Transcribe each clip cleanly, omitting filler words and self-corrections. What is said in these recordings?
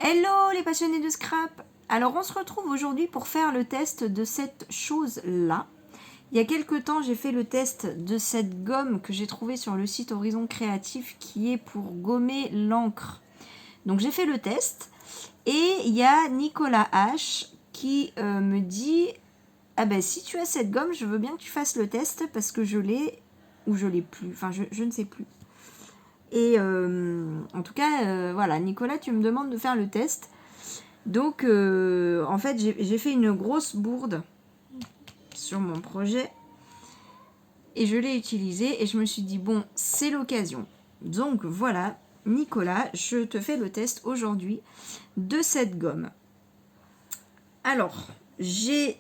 Hello les passionnés de scrap. Alors on se retrouve aujourd'hui pour faire le test de cette chose-là. Il y a quelques temps j'ai fait le test de cette gomme que j'ai trouvée sur le site Horizon Créatif qui est pour gommer l'encre. Donc j'ai fait le test et il y a Nicolas H qui me dit « Ah ben si tu as cette gomme, je veux bien que tu fasses le test parce que je l'ai ou je l'ai plus. Enfin je ne sais plus. » Et en tout cas, voilà, Nicolas, tu me demandes de faire le test. Donc, en fait, j'ai fait une grosse bourde sur mon projet. Et je l'ai utilisé. Et je me suis dit, bon, c'est l'occasion. Donc, voilà, Nicolas, je te fais le test aujourd'hui de cette gomme. Alors, je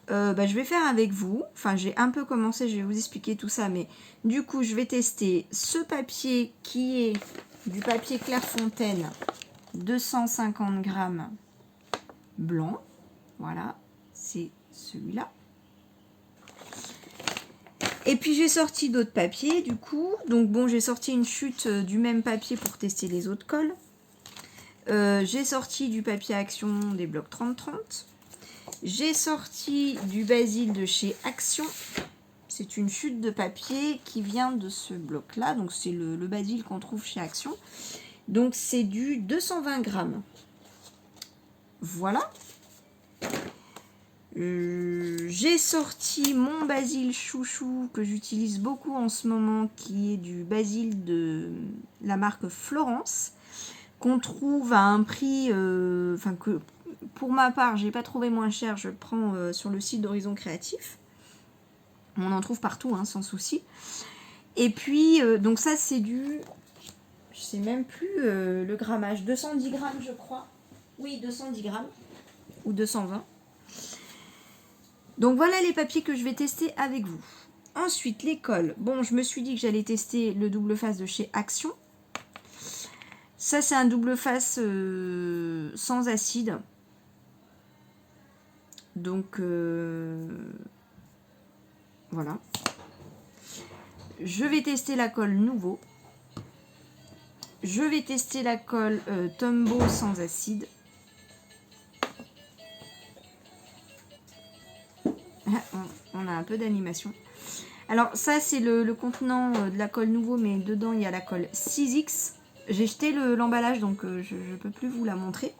vais faire avec vous. Enfin, j'ai un peu commencé, je vais vous expliquer tout ça. Mais du coup, je vais tester ce papier qui est du papier Clairefontaine, 250 grammes blanc. Voilà, c'est celui-là. Et puis, j'ai sorti d'autres papiers, du coup. Donc, bon, j'ai sorti une chute du même papier pour tester les autres colles. J'ai sorti du papier Action des blocs 30-30. J'ai sorti du basil de chez Action. C'est une chute de papier qui vient de ce bloc-là. Donc, c'est le basil qu'on trouve chez Action. Donc, c'est du 220 grammes. Voilà. J'ai sorti mon basil chouchou que j'utilise beaucoup en ce moment, qui est du basil de la marque Florence, qu'on trouve à un prix, que pour ma part, j'ai pas trouvé moins cher, je le prends sur le site d'Horizon Créatif. On en trouve partout, hein, sans souci. Et puis, donc ça c'est du, je sais même plus le grammage, 210 grammes je crois. Oui, 210 grammes ou 220. Donc voilà les papiers que je vais tester avec vous. Ensuite, les colles. Bon, je me suis dit que j'allais tester le double face de chez Action. Ça, c'est un double face sans acide. Donc, voilà. Je vais tester la colle Nouveau. Je vais tester la colle Tombow sans acide. On a un peu d'animation. Alors ça c'est le contenant de la colle Nouveau, mais dedans il y a la colle 6X. J'ai jeté l'emballage donc je ne peux plus vous la montrer.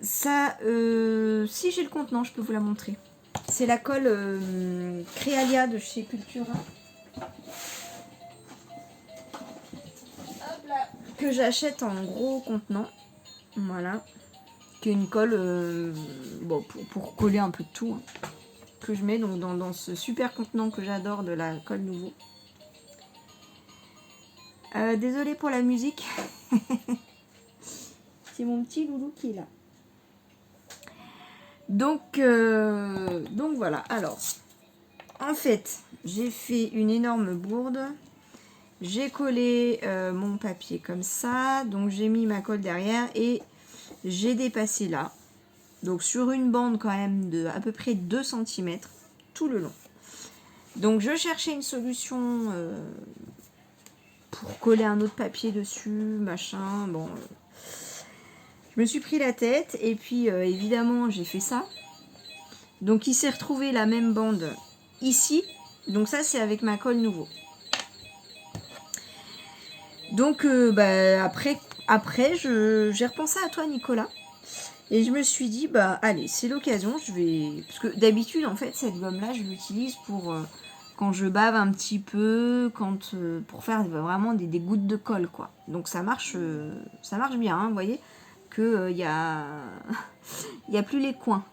Ça, si j'ai le contenant, je peux vous la montrer. C'est la colle Créalia de chez Cultura. Hop là, que j'achète en gros contenant. Voilà. Qui est une colle bon, pour coller un peu de tout. Hein, que je mets donc dans ce super contenant que j'adore de la colle Nouveau. Désolée pour la musique. C'est mon petit loulou qui est là. Donc voilà. Alors, en fait, j'ai fait une énorme bourde. J'ai collé mon papier comme ça. Donc, j'ai mis ma colle derrière et j'ai dépassé là. Donc, sur une bande quand même de à peu près 2 cm tout le long. Donc, je cherchais une solution pour coller un autre papier dessus, machin. Bon, je me suis pris la tête et puis évidemment, j'ai fait ça. Donc, il s'est retrouvé la même bande ici. Donc, ça, c'est avec ma colle Nouveau. Donc, après j'ai repensé à toi, Nicolas. Et je me suis dit, bah allez, c'est l'occasion, je vais... Parce que d'habitude, en fait, cette gomme-là, je l'utilise pour quand je bave un petit peu, pour faire vraiment des gouttes de colle, quoi. Donc ça marche bien, hein, vous voyez, qu'il y a... il n'y a plus les coins.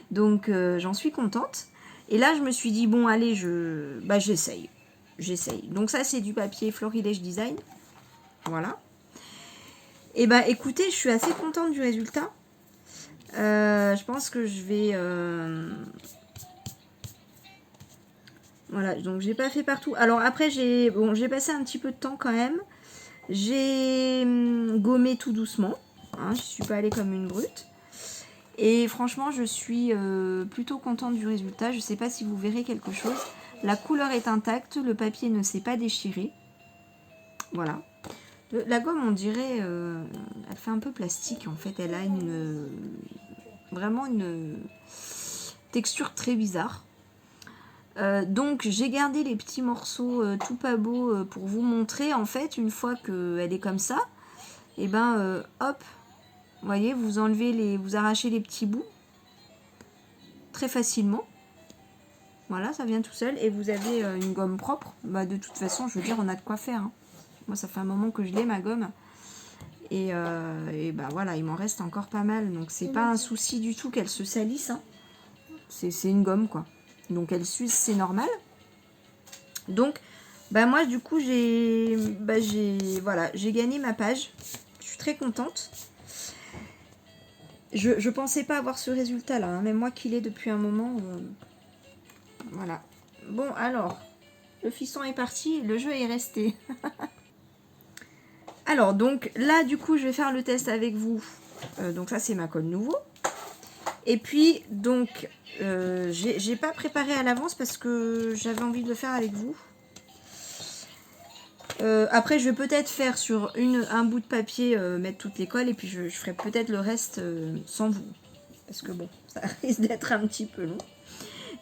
Donc j'en suis contente. Et là, je me suis dit, bon, allez, j'essaye. Donc ça, c'est du papier Florilège Design. Voilà. Et bah écoutez, je suis assez contente du résultat. Je pense que je vais... Voilà, donc j'ai pas fait partout. Alors après, j'ai passé un petit peu de temps quand même. J'ai gommé tout doucement. Hein, je suis pas allée comme une brute. Et franchement, je suis plutôt contente du résultat. Je sais pas si vous verrez quelque chose. La couleur est intacte, le papier ne s'est pas déchiré. Voilà. La gomme, on dirait, elle fait un peu plastique en fait. Elle a vraiment une texture très bizarre. Donc j'ai gardé les petits morceaux tout pas beaux pour vous montrer. En fait, une fois qu'elle est comme ça, et ben hop, vous voyez, vous enlevez vous arrachez les petits bouts très facilement. Voilà, ça vient tout seul et vous avez une gomme propre. Bah, de toute façon, je veux dire, on a de quoi faire. Hein. Moi, ça fait un moment que je l'ai, ma gomme. Et bah voilà, il m'en reste encore pas mal. Donc, c'est pas un souci du tout qu'elle se salisse. Hein. C'est une gomme, quoi. Donc, elle s'use, c'est normal. Donc, bah moi, du coup, j'ai gagné ma page. Je suis très contente. Je pensais pas avoir ce résultat-là. Hein. Même moi qui l'ai depuis un moment... Voilà. Bon, alors, le fiston est parti, le jeu est resté. Alors, donc, là, du coup, je vais faire le test avec vous. Donc, ça, c'est ma colle nouveau. Et puis, donc, j'ai pas préparé à l'avance parce que j'avais envie de le faire avec vous. Après, je vais peut-être faire sur un bout de papier, mettre toutes les colles. Et puis, je ferai peut-être le reste sans vous. Parce que, bon, ça risque d'être un petit peu long.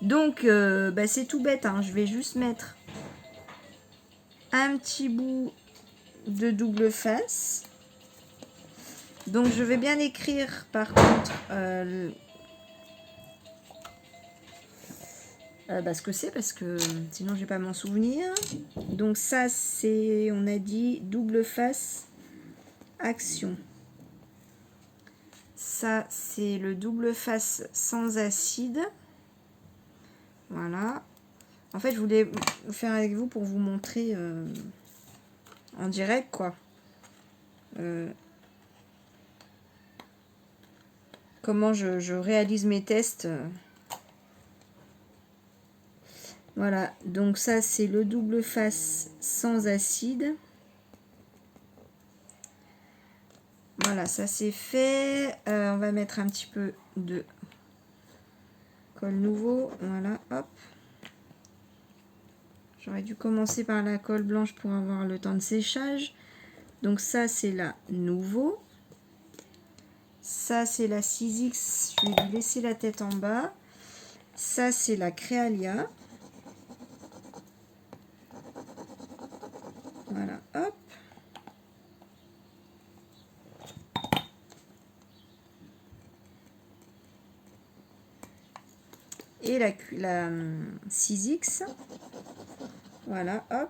Donc, bah, c'est tout bête, hein. Je vais juste mettre un petit bout de double face. Donc, je vais bien écrire, par contre, ce que c'est, parce que sinon, je vais pas m'en souvenir. Donc, ça, c'est, on a dit, double face action. Ça, c'est le double face sans acide. Voilà. En fait, je voulais faire avec vous pour vous montrer en direct, quoi. Comment je réalise mes tests. Voilà. Donc ça, c'est le double face sans acide. Voilà, ça c'est fait. On va mettre un petit peu de colle nouveau. Voilà, hop. J'aurais dû commencer par la colle blanche pour avoir le temps de séchage. Donc ça, c'est la nouveau. Ça, c'est la 6X. Je vais lui laisser la tête en bas. Ça, c'est la Créalia. Voilà, hop. Et la 6X. Voilà, hop.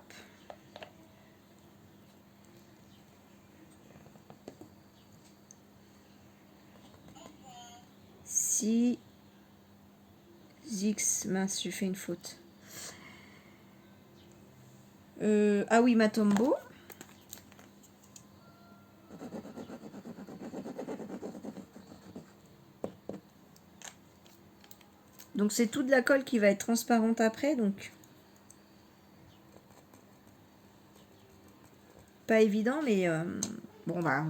X, mince, j'ai fait une faute. Ah oui, ma Tombow. Donc c'est toute la colle qui va être transparente après, donc pas évident, mais bon bah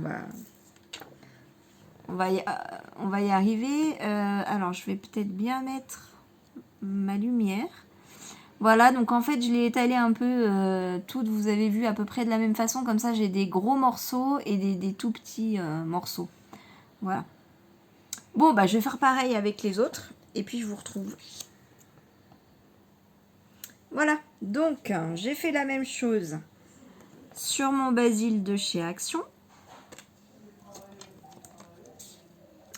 on va y arriver. Alors je vais peut-être bien mettre ma lumière. Voilà, donc en fait je l'ai étalé un peu toutes, vous avez vu à peu près de la même façon, comme ça j'ai des gros morceaux et des tout petits morceaux. Voilà. Bon bah je vais faire pareil avec les autres et puis je vous retrouve. Voilà, donc j'ai fait la même chose sur mon basil de chez Action.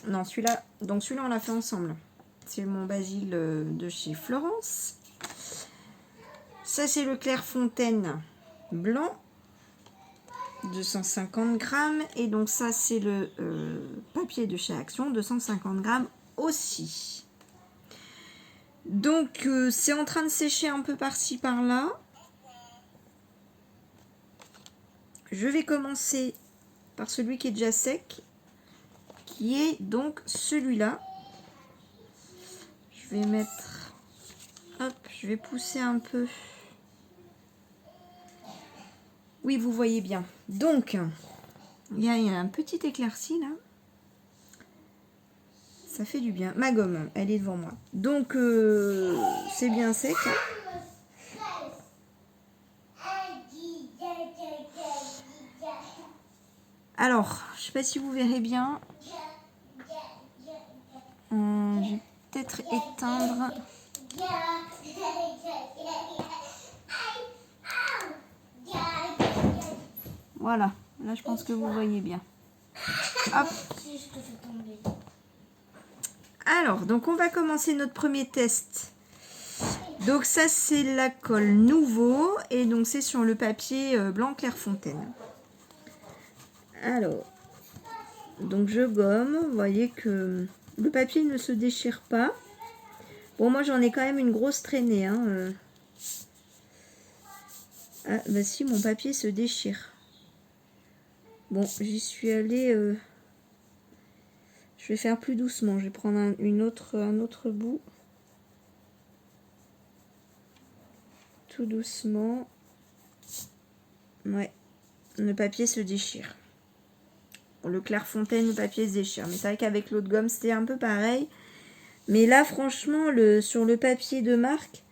Non, celui-là, donc celui-là on l'a fait ensemble. C'est mon basil de chez Florence. Ça c'est le Clairefontaine blanc, 250 grammes. Et donc ça c'est le papier de chez Action, 250 grammes aussi. Donc c'est en train de sécher un peu par-ci par-là. Je vais commencer par celui qui est déjà sec, qui est donc celui-là. Je vais mettre, hop, je vais pousser un peu. Oui, vous voyez bien. Donc, il y a un petit éclairci là. Ça fait du bien. Ma gomme, elle est devant moi. Donc, c'est bien sec. Hein. Alors, je sais pas si vous verrez bien. Je vais peut-être éteindre. Voilà, là je pense que vous voyez bien. Hop. Alors, donc on va commencer notre premier test. Donc ça c'est la colle nouveau et donc c'est sur le papier blanc Clairefontaine. Alors, donc je gomme, vous voyez que le papier ne se déchire pas. Bon, moi j'en ai quand même une grosse traînée. Hein. Ah, bah si, mon papier se déchire. Bon, j'y suis allée... Je vais faire plus doucement. Je vais prendre un autre bout. Tout doucement. Ouais, le papier se déchire. Pour le Clairefontaine, le papier se déchire. Mais c'est vrai qu'avec l'autre gomme, c'était un peu pareil. Mais là, franchement, sur le papier de marque,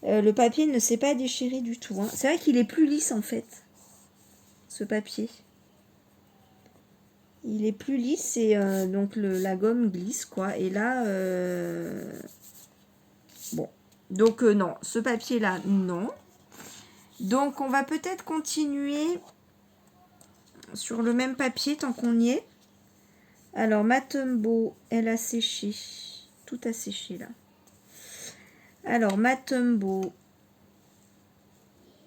le papier ne s'est pas déchiré du tout. Hein. C'est vrai qu'il est plus lisse, en fait, ce papier. Il est plus lisse et donc la gomme glisse, quoi. Et là, bon. Donc, non, ce papier-là, non. Donc, on va peut-être continuer sur le même papier tant qu'on y est. Alors, ma Tombow, elle a séché. Tout a séché, là. Alors, ma Tombow.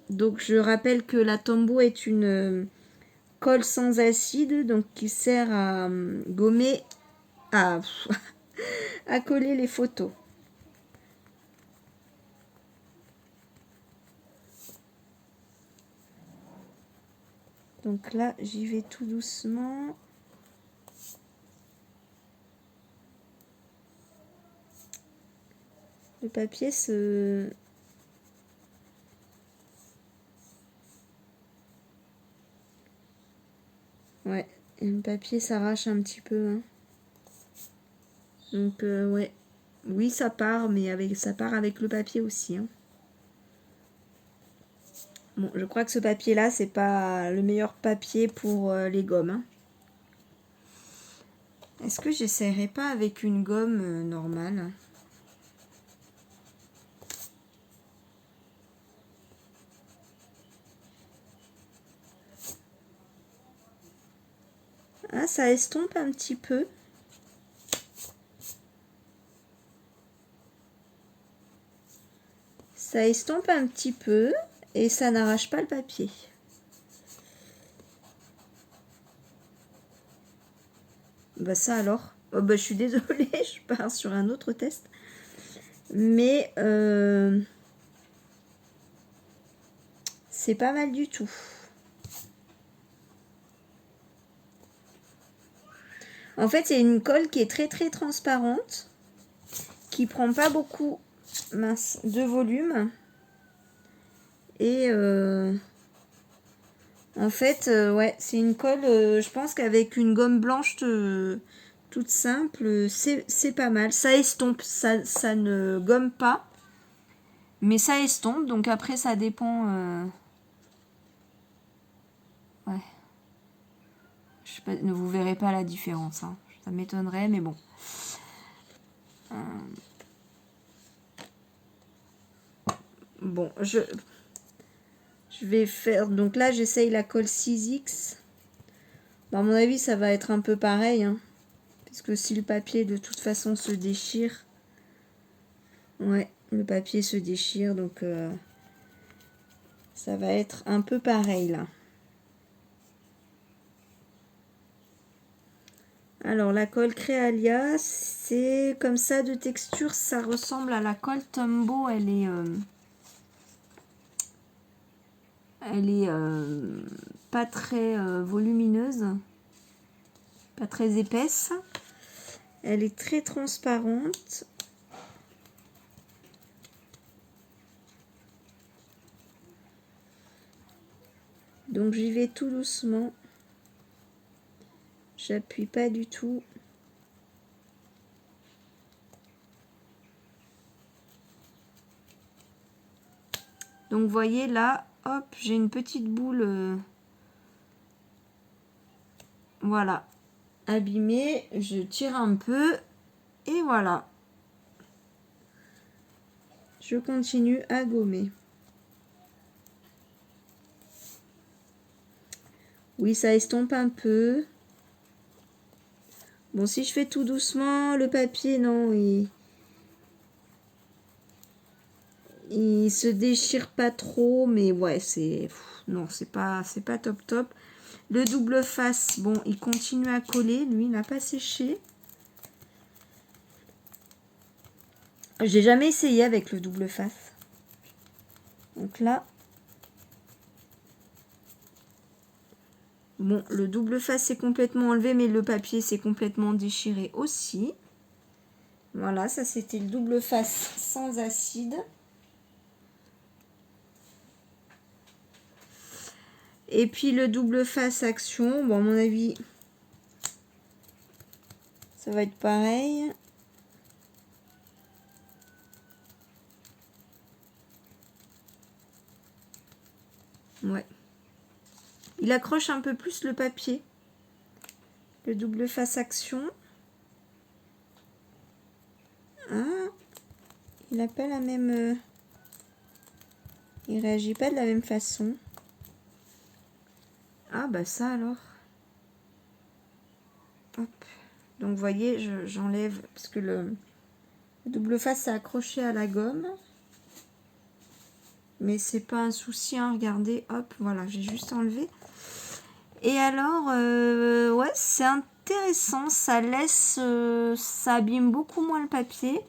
Donc, je rappelle que la Tombow est une colle sans acide, donc qui sert à gommer, à coller les photos. Donc là, j'y vais tout doucement. Le papier se... Ouais, et le papier s'arrache un petit peu. Hein. Donc, ouais. Oui, ça part, mais ça part avec le papier aussi. Hein. Bon, je crois que ce papier-là, c'est pas le meilleur papier pour les gommes. Hein. Est-ce que j'essaierai pas avec une gomme normale? Ah, ça estompe un petit peu. Ça estompe un petit peu et ça n'arrache pas le papier. Bah ça alors. Oh bah je suis désolée, je pars sur un autre test. Mais c'est pas mal du tout. En fait, c'est une colle qui est très très transparente, qui prend pas beaucoup de volume. Et en fait, ouais, c'est une colle, je pense qu'avec une gomme blanche toute simple, c'est pas mal. Ça estompe, ça ne gomme pas, mais ça estompe. Donc après, ça dépend. Ouais. Je sais pas, vous verrez pas la différence. Hein. Ça m'étonnerait, mais bon. Bon, je vais faire... Donc là, j'essaye la colle 6X. Bon, à mon avis, ça va être un peu pareil. Hein, puisque si le papier, de toute façon, se déchire... Ouais, le papier se déchire. Donc, ça va être un peu pareil, là. Alors, la colle Créalia, c'est comme ça de texture. Ça ressemble à la colle Tombow. Elle est... pas très volumineuse, pas très épaisse. Elle est très transparente. Donc j'y vais tout doucement. J'appuie pas du tout. Donc vous voyez là, hop, j'ai une petite boule voilà, abîmé. Je tire un peu et voilà. Je continue à gommer. Oui, ça estompe un peu. Bon, si je fais tout doucement, le papier, non, il se déchire pas trop, mais ouais, c'est... Non, c'est pas top top. Le double face, bon, il continue à coller. Lui, il n'a pas séché. J'ai jamais essayé avec le double face. Donc là... Bon, le double face est complètement enlevé, mais le papier s'est complètement déchiré aussi. Voilà, ça c'était le double face sans acide. Et puis le double face action, bon à mon avis, ça va être pareil. Ouais. Il accroche un peu plus le papier. Le double face action. Ah, il n'a pas la même... il réagit pas de la même façon. Ah bah ça alors. Hop. Donc vous voyez, j'enlève parce que le double face est accroché à la gomme. Mais c'est pas un souci, hein, regardez, hop, voilà, j'ai juste enlevé. Et alors, ouais, c'est intéressant, ça laisse, ça abîme beaucoup moins le papier.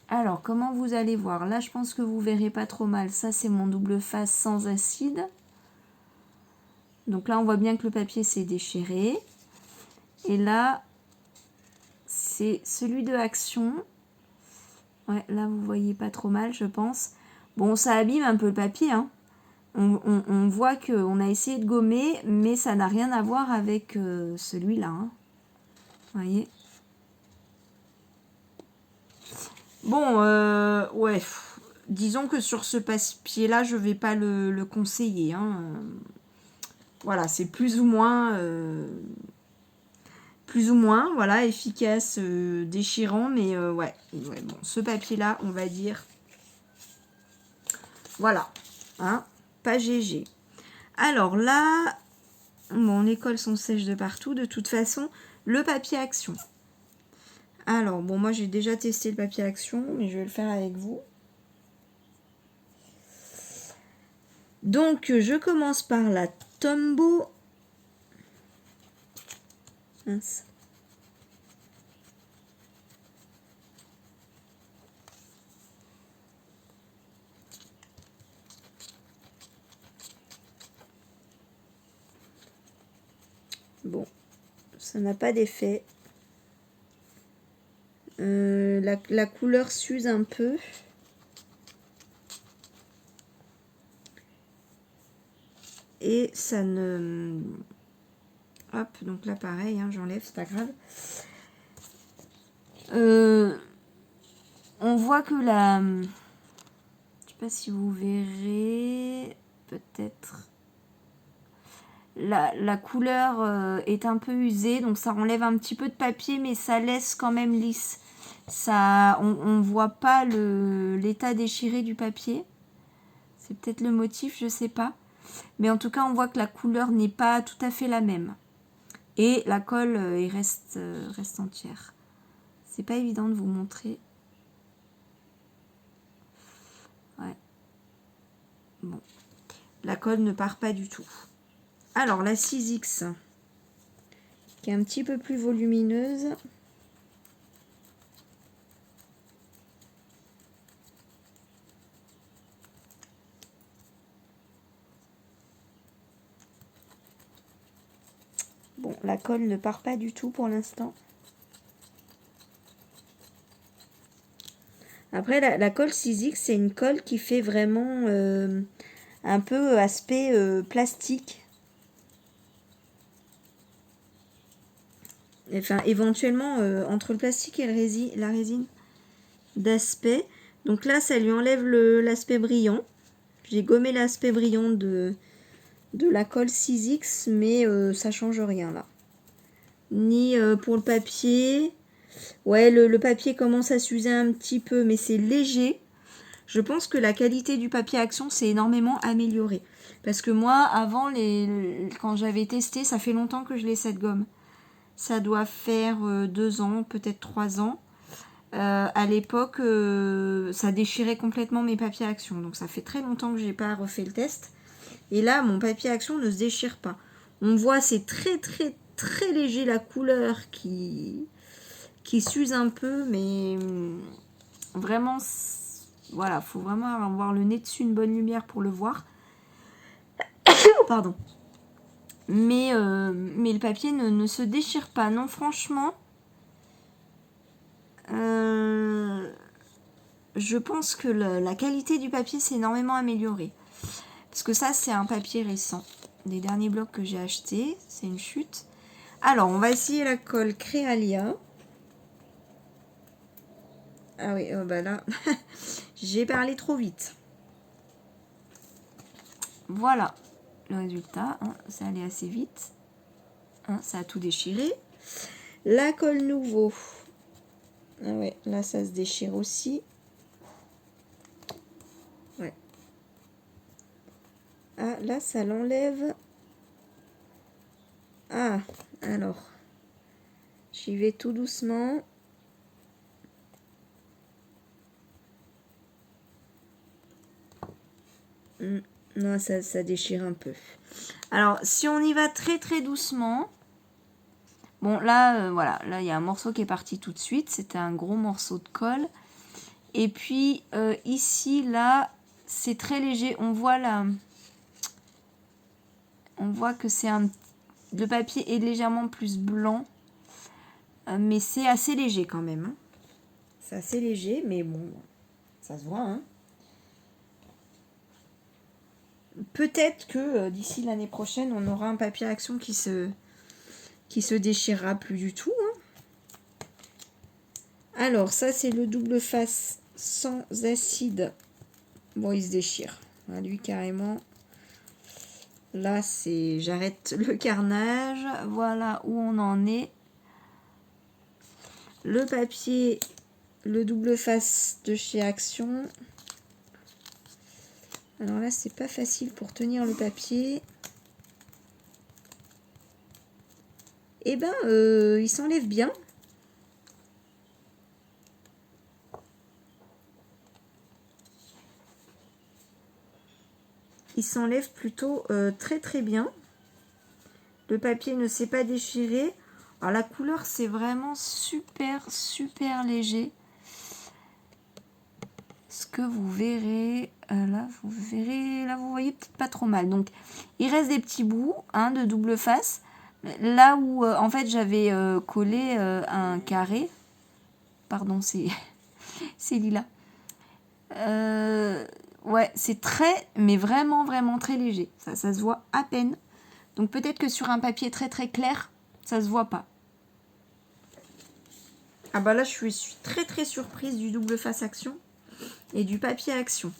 Alors, comment vous allez voir? Là, je pense que vous verrez pas trop mal. Ça, c'est mon double face sans acide. Donc là, on voit bien que le papier s'est déchiré. Et là, c'est celui de Action. Ouais, là, vous voyez pas trop mal, je pense. Bon, ça abîme un peu le papier, hein. On voit qu'on a essayé de gommer, mais ça n'a rien à voir avec celui-là. Hein. Vous voyez? Bon, ouais. Disons que sur ce papier-là, je ne vais pas le conseiller. Hein. Voilà, c'est plus ou moins, voilà, efficace, déchirant, mais ouais, bon, ce papier-là, on va dire, voilà, hein, pas GG. Alors là, bon, les cols sont sèches de partout. De toute façon, le papier Action. Alors, bon, moi, j'ai déjà testé le papier Action, mais je vais le faire avec vous. Donc, je commence par la Tombow. Mince. Bon, ça n'a pas d'effet. La couleur s'use un peu. Et ça ne... Hop, donc là pareil, hein, j'enlève, c'est pas grave. On voit que la... Je sais pas si vous verrez... Peut-être... La couleur est un peu usée, donc ça enlève un petit peu de papier, mais ça laisse quand même lisse. Ça, on voit pas l'état déchiré du papier. C'est peut-être le motif, je sais pas. Mais en tout cas, on voit que la couleur n'est pas tout à fait la même. Et la colle reste entière. C'est pas évident de vous montrer. Ouais. Bon. La colle ne part pas du tout. Alors, la 6X, qui est un petit peu plus volumineuse. Bon, la colle ne part pas du tout pour l'instant. Après, la colle 6X, c'est une colle qui fait vraiment un peu aspect plastique. Enfin, éventuellement, entre le plastique et la résine d'aspect. Donc là, ça lui enlève l'aspect brillant. J'ai gommé l'aspect brillant de la colle 6X, mais ça change rien là. ni pour le papier. Ouais, le papier commence à s'user un petit peu, mais c'est léger. Je pense que la qualité du papier Action s'est énormément améliorée. Parce que moi, avant, quand j'avais testé, ça fait longtemps que je l'ai cette gomme. Ça doit faire 2 ans, peut-être 3 ans. À l'époque, ça déchirait complètement mes papiers Action. Donc ça fait très longtemps que j'ai pas refait le test. Et là, mon papier Action ne se déchire pas. On voit, c'est très très très léger la couleur qui s'use un peu, mais vraiment, voilà, faut vraiment avoir le nez dessus, une bonne lumière pour le voir. Pardon. Mais le papier ne se déchire pas. Non, franchement, je pense que la qualité du papier s'est énormément améliorée. Parce que ça, c'est un papier récent. Des derniers blocs que j'ai achetés. C'est une chute. Alors, on va essayer la colle Créalia. Ah oui, bah là, j'ai parlé trop vite. Voilà le résultat. Hein, ça allait assez vite. Hein, ça a tout déchiré. La colle Nouveau. Ah ouais, là, ça se déchire aussi. Ouais. Ah, là, ça l'enlève. Ah, alors. J'y vais tout doucement. Non, ça déchire un peu. Alors, si on y va très très doucement. Bon, là, voilà. Là, il y a un morceau qui est parti tout de suite. C'était un gros morceau de colle. Et puis, ici, là, c'est très léger. On voit là. On voit que c'est un... Le papier est légèrement plus blanc. Mais c'est assez léger quand même. Hein. C'est assez léger, mais bon, ça se voit. Hein. Peut-être que d'ici l'année prochaine, on aura un papier Action qui se déchirera plus du tout. Hein. Alors, ça, c'est le double face sans acide. Bon, il se déchire. Ah, lui, carrément. Là, c'est... J'arrête le carnage. Voilà où on en est. Le papier, le double face de chez Action. Alors là, c'est pas facile pour tenir le papier. Eh ben, il s'enlève bien. Il s'enlève plutôt très très bien. Le papier ne s'est pas déchiré. Alors la couleur, c'est vraiment super super léger. Ce que vous verrez, là vous voyez peut-être pas trop mal. Donc il reste des petits bouts hein, de double face. Là où en fait j'avais collé un carré. Pardon, c'est Lila. Ouais, c'est très, mais vraiment, vraiment très léger. Ça se voit à peine. Donc peut-être que sur un papier très très clair, ça se voit pas. Ah bah là, je suis très très surprise du double face Action et du papier Action.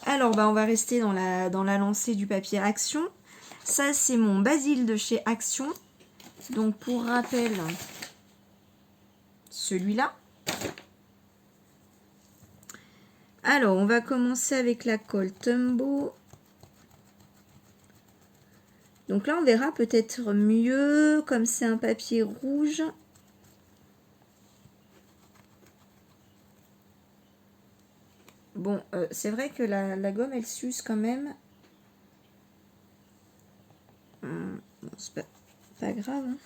Alors bah on va rester dans la lancée du papier Action. Ça c'est mon Basile de chez Action. Donc pour rappel, celui-là. Alors, on va commencer avec la colle Tombow. Donc là, on verra peut-être mieux, comme c'est un papier rouge. Bon, c'est vrai que la gomme, elle s'use quand même. Bon, c'est pas grave. Hein.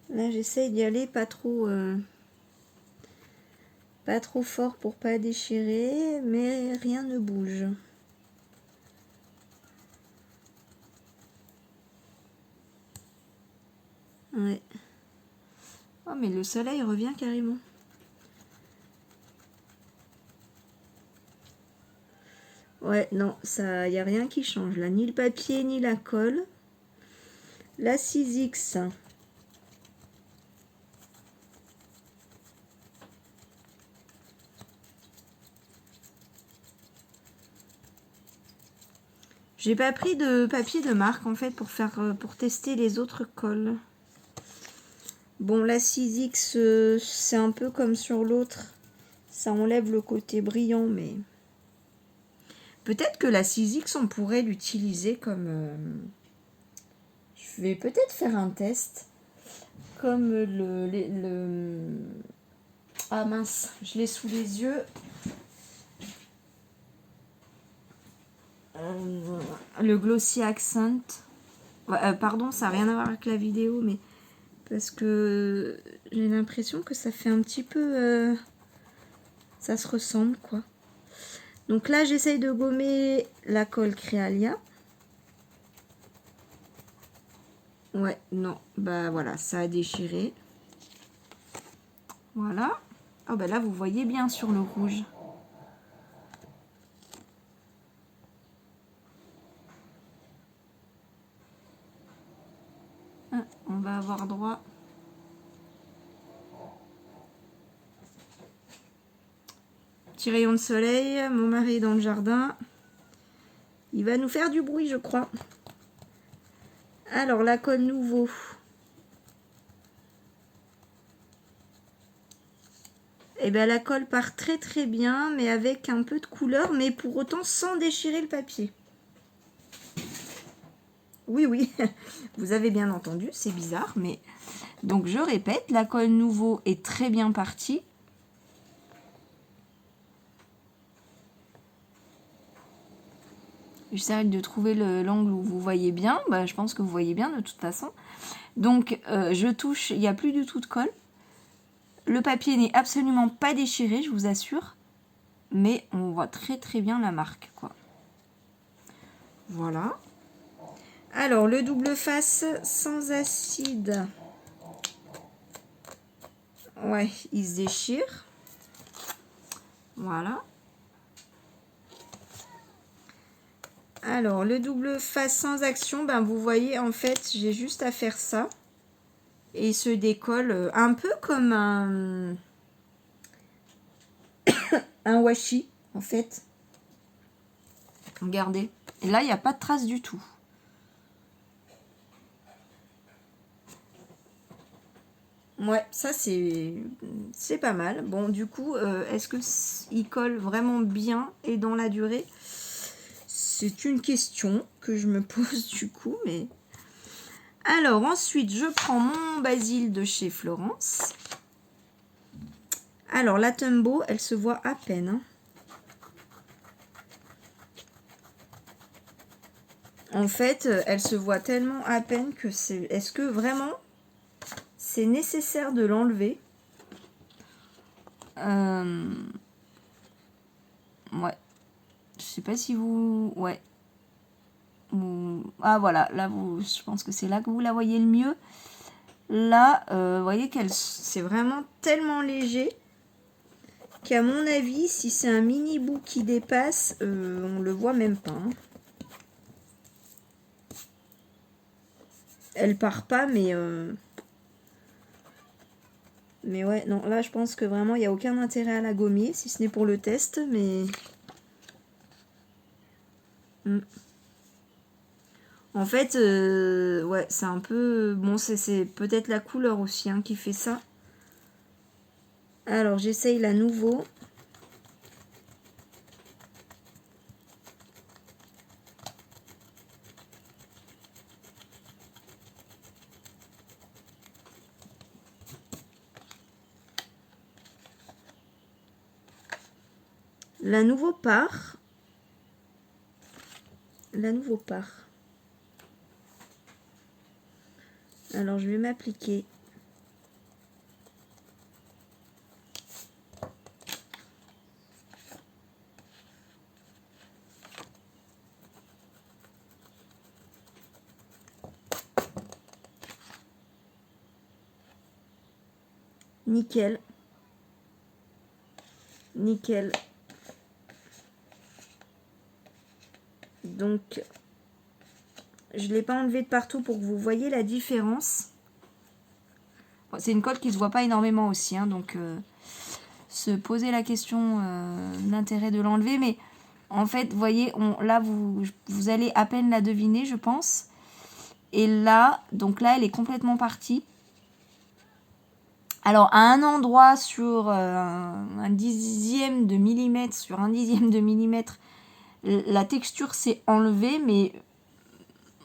Là, j'essaye d'y aller pas trop fort pour pas déchirer, mais rien ne bouge. Ouais. Oh, mais le soleil revient carrément. Ouais, non, ça, y a rien qui change là, ni le papier, ni la colle. La 6X. J'ai pas pris de papier de marque en fait pour tester les autres cols. Bon, la 6X, c'est un peu comme sur l'autre. Ça enlève le côté brillant, mais... Peut-être que la 6X, on pourrait l'utiliser comme... Je vais peut-être faire un test. Comme Ah mince, je l'ai sous les yeux. Le Glossy Accent. Pardon, ça n'a rien à voir avec la vidéo, mais... Parce que j'ai l'impression que ça fait un petit peu... ça se ressemble, quoi. Donc là, j'essaye de gommer la colle Créalia. Ouais, non. Bah voilà, ça a déchiré. Voilà. Ah bah là, vous voyez bien sur le rouge. Ah, on va avoir droit. Petit rayon de soleil. Mon mari est dans le jardin. Il va nous faire du bruit, je crois. Alors, la colle nouveau. Et bien, la colle part très très bien, mais avec un peu de couleur, mais pour autant sans déchirer le papier. Oui, oui, vous avez bien entendu, c'est bizarre, mais... Donc, je répète, la colle nouveau est très bien partie. J'essaie de trouver l'angle où vous voyez bien. Bah, je pense que vous voyez bien de toute façon. Donc, je touche, il n'y a plus du tout de colle. Le papier n'est absolument pas déchiré, je vous assure. Mais on voit très très bien la marque, quoi. Voilà. Alors, le double face sans acide. Ouais, il se déchire. Voilà. Alors, le double face sans action, ben vous voyez, en fait, j'ai juste à faire ça. Et il se décolle un peu comme un washi, en fait. Regardez. Et là, il n'y a pas de trace du tout. Ouais, ça c'est pas mal. Bon, du coup, est-ce que il colle vraiment bien et dans la durée? C'est une question que je me pose du coup, mais... Alors, ensuite, je prends mon basil de chez Florence. Alors, la Tumbo, elle se voit à peine. Hein. En fait, elle se voit tellement à peine que c'est... Est-ce que vraiment c'est nécessaire de l'enlever? Ouais. Je sais pas si vous... Ouais. Ah voilà, là je pense que c'est là que vous la voyez le mieux. Là, vous voyez qu'elle c'est vraiment tellement léger qu'à mon avis, si c'est un mini bout qui dépasse, on le voit même pas. Hein. Elle part pas, mais ouais, non, là je pense que vraiment il n'y a aucun intérêt à la gommer, si ce n'est pour le test, mais... En fait, ouais, c'est un peu... Bon, c'est peut-être la couleur aussi hein, qui fait ça. Alors, j'essaye la nouveau. La nouveau part. La nouveau part. Alors, je vais m'appliquer. Nickel. Nickel. Donc, je ne l'ai pas enlevé de partout pour que vous voyez la différence. Bon, c'est une colle qui ne se voit pas énormément aussi, hein, donc se poser la question de l'intérêt de l'enlever. Mais En fait, vous voyez, là, vous allez à peine la deviner, je pense. Et là, donc là, elle est complètement partie. Alors, à un endroit sur un dixième de millimètre, sur un dixième de millimètre, la texture s'est enlevée, mais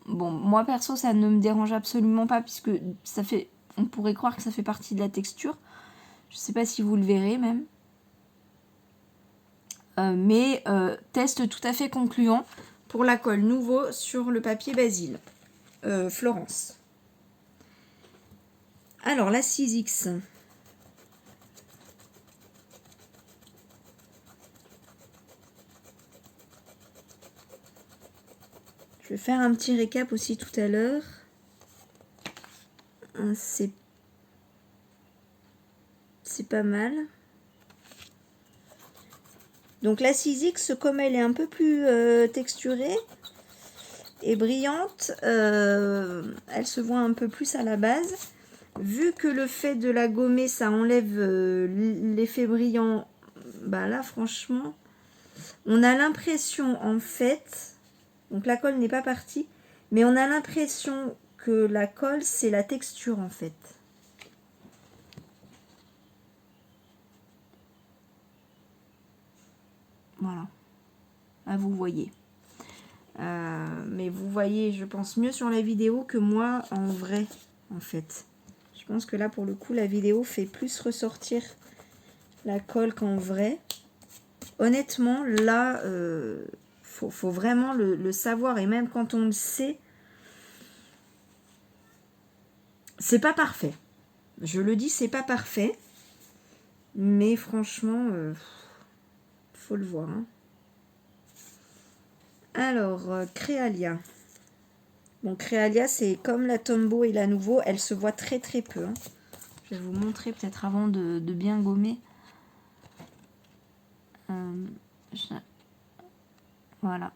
bon, moi perso, ça ne me dérange absolument pas, puisque ça fait, on pourrait croire que ça fait partie de la texture. Je ne sais pas si vous le verrez même. Mais test tout à fait concluant pour la colle nouveau sur le papier Basile. Florence. Alors, la 6X. Je vais faire un petit récap aussi tout à l'heure. C'est pas mal. Donc la 6X, comme elle est un peu plus texturée et brillante, elle se voit un peu plus à la base. Vu que le fait de la gommer, ça enlève l'effet brillant, bah là franchement, on a l'impression en fait, donc la colle n'est pas partie, mais on a l'impression que la colle c'est la texture en fait. Voilà, là vous voyez. Mais vous voyez, je pense, mieux sur la vidéo que moi en vrai, en fait. Je pense que là, pour le coup, la vidéo fait plus ressortir la colle qu'en vrai. Honnêtement, là, faut vraiment le savoir. Et même quand on le sait, c'est pas parfait. Je le dis, c'est pas parfait. Mais franchement, faut le voir. Hein. Alors, Créalia. Bon, Créalia, c'est comme la Tombow et la Nouveau, elle se voit très très peu. Hein. Je vais vous montrer peut-être avant de bien gommer. Voilà.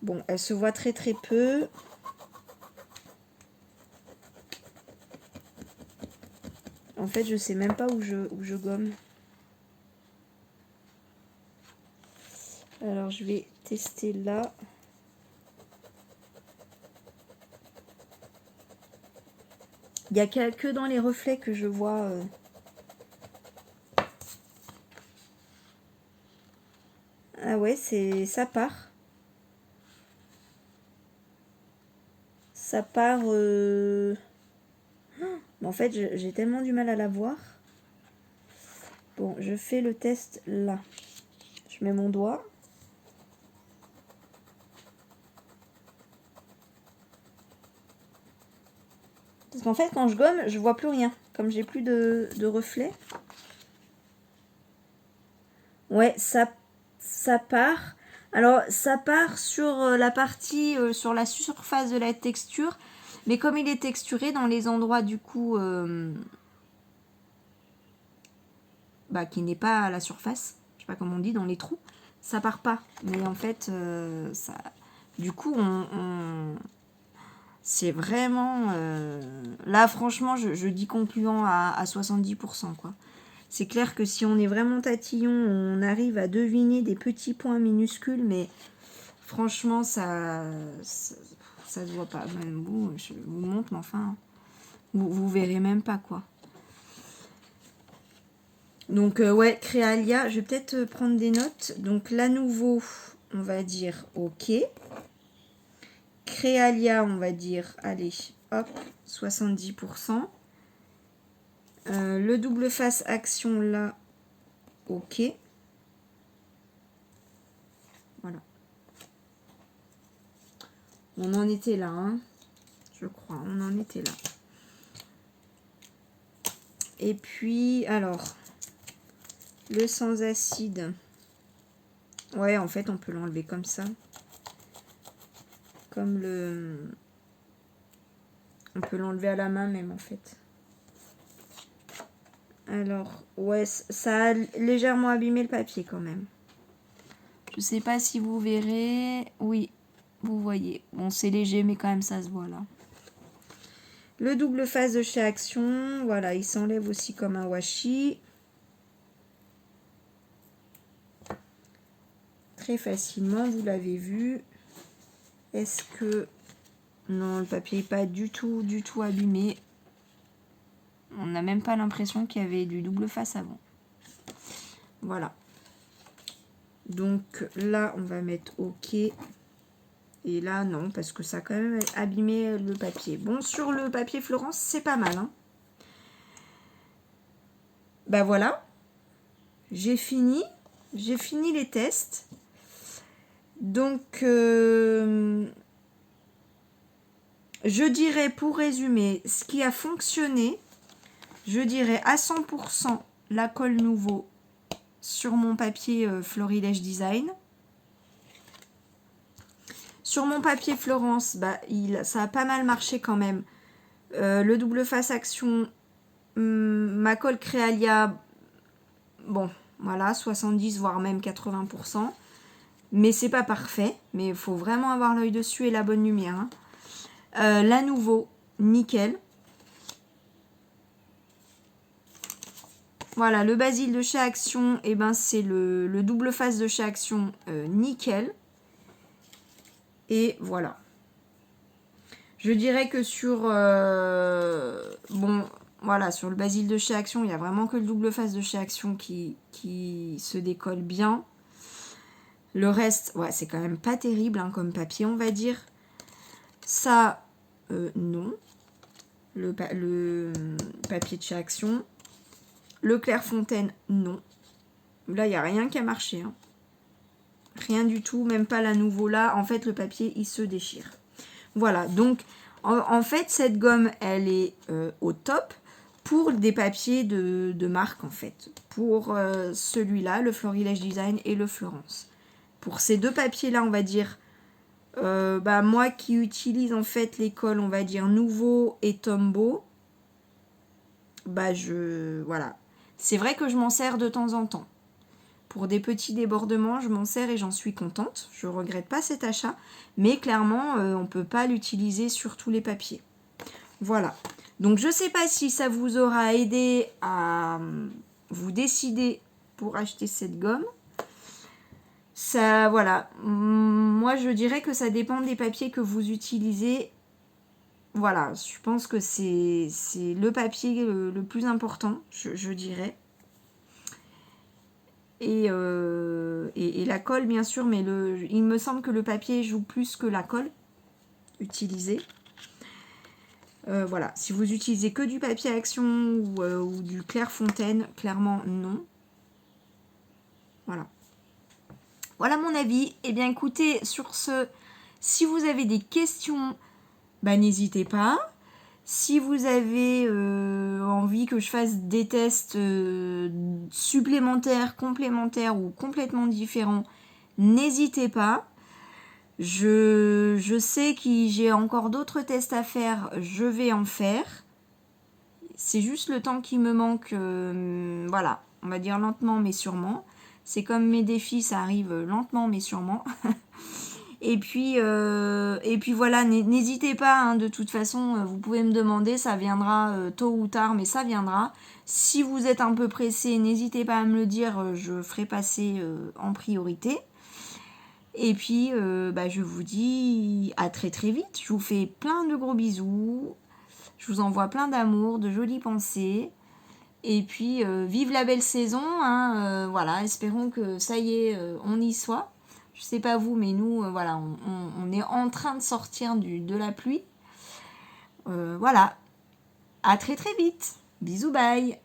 Bon, elle se voit très très peu. En fait, je sais même pas où je gomme. Alors, je vais tester là. Il n'y a que dans les reflets que je vois. Ah ouais, ça part. Ça part. En fait, j'ai tellement du mal à la voir. Bon, je fais le test là. Je mets mon doigt. Parce qu'en fait, quand je gomme, je vois plus rien. Comme j'ai plus de reflets. Ouais, ça part. Alors, ça part sur la partie, sur la surface de la texture. Mais comme il est texturé dans les endroits, du coup, qui n'est pas à la surface, je sais pas comment on dit, dans les trous, ça part pas. Mais en fait, ça, du coup, c'est vraiment... là, franchement, je dis concluant à 70%, quoi. C'est clair que si on est vraiment tatillon, on arrive à deviner des petits points minuscules, mais franchement, ça se voit pas. Même vous, je vous montre, mais enfin, vous verrez même pas, quoi. Donc, ouais, Créalia, je vais peut-être prendre des notes. Donc, là, nouveau, on va dire OK. Créalia, on va dire, allez, hop, 70%. Le double face action là, OK. Voilà. On en était là, hein, je crois, on en était là. Et puis, alors, le sans acide. Ouais, en fait, on peut l'enlever comme ça. Comme le... On peut l'enlever à la main même, en fait. Alors, ouais, ça a légèrement abîmé le papier quand même. Je sais pas si vous verrez. Oui, vous voyez. Bon, c'est léger, mais quand même, ça se voit là. Le double face de chez Action. Voilà, il s'enlève aussi comme un washi. très facilement, vous l'avez vu. Est-ce que... Non, le papier n'est pas du tout abîmé. On n'a même pas l'impression qu'il y avait du double face avant. Voilà. Donc là, on va mettre OK. Et là, non, parce que ça a quand même abîmé le papier. Bon, sur le papier Florence, c'est pas mal. Hein. Bah voilà. J'ai fini les tests. Donc, je dirais, pour résumer, ce qui a fonctionné, je dirais à 100% la colle nouveau sur mon papier Florilège Design. Sur mon papier Florence, bah, ça a pas mal marché quand même. Le double face action, ma colle Créalia, bon, voilà, 70 voire même 80%. Mais c'est pas parfait, mais il faut vraiment avoir l'œil dessus et la bonne lumière. Hein. La nouveau, nickel. Voilà, le basil de chez Action, et ben c'est le double face de chez Action, nickel. Et voilà. Je dirais que sur bon, voilà, sur le basil de chez Action, il n'y a vraiment que le double face de chez Action qui se décolle bien. Le reste, ouais, c'est quand même pas terrible hein, comme papier, on va dire. Ça, non. Le papier de chez Action. Le Clairefontaine, non. Là, il n'y a rien qui a marché. Hein. Rien du tout, même pas la nouveau là. En fait, le papier, il se déchire. Voilà, donc, en fait, cette gomme, elle est au top pour des papiers de marque, en fait. Pour celui-là, le Florilège Design et le Florence. Pour ces deux papiers-là, on va dire, bah, moi qui utilise, en fait, les colles, on va dire, Nouveau et Tombow, bah, voilà. C'est vrai que je m'en sers de temps en temps. Pour des petits débordements, je m'en sers et j'en suis contente. Je ne regrette pas cet achat. Mais clairement, on ne peut pas l'utiliser sur tous les papiers. Voilà. Donc, je ne sais pas si ça vous aura aidé à vous décider pour acheter cette gomme. Ça, voilà. Moi, je dirais que ça dépend des papiers que vous utilisez. Voilà, je pense que c'est le papier le plus important, je dirais. Et la colle, bien sûr, mais il me semble que le papier joue plus que la colle utilisée. Voilà, si vous utilisez que du papier Action ou du Clairefontaine, clairement non. Voilà. Voilà mon avis. Eh bien écoutez, sur ce, si vous avez des questions, bah, n'hésitez pas. Si vous avez envie que je fasse des tests supplémentaires, complémentaires ou complètement différents, n'hésitez pas. Je sais que j'ai encore d'autres tests à faire, je vais en faire. C'est juste le temps qui me manque, voilà, on va dire lentement mais sûrement. C'est comme mes défis, ça arrive lentement mais sûrement. Et puis voilà, n'hésitez pas, hein, de toute façon, vous pouvez me demander, ça viendra tôt ou tard, mais ça viendra. Si vous êtes un peu pressé, n'hésitez pas à me le dire, je ferai passer en priorité. Et puis, bah, je vous dis à très très vite. Je vous fais plein de gros bisous. Je vous envoie plein d'amour, de jolies pensées. Et puis, vive la belle saison. Hein, voilà, espérons que ça y est, on y soit. Je sais pas vous, mais nous, voilà, on est en train de sortir de la pluie. Voilà. À très très vite. Bisous, bye.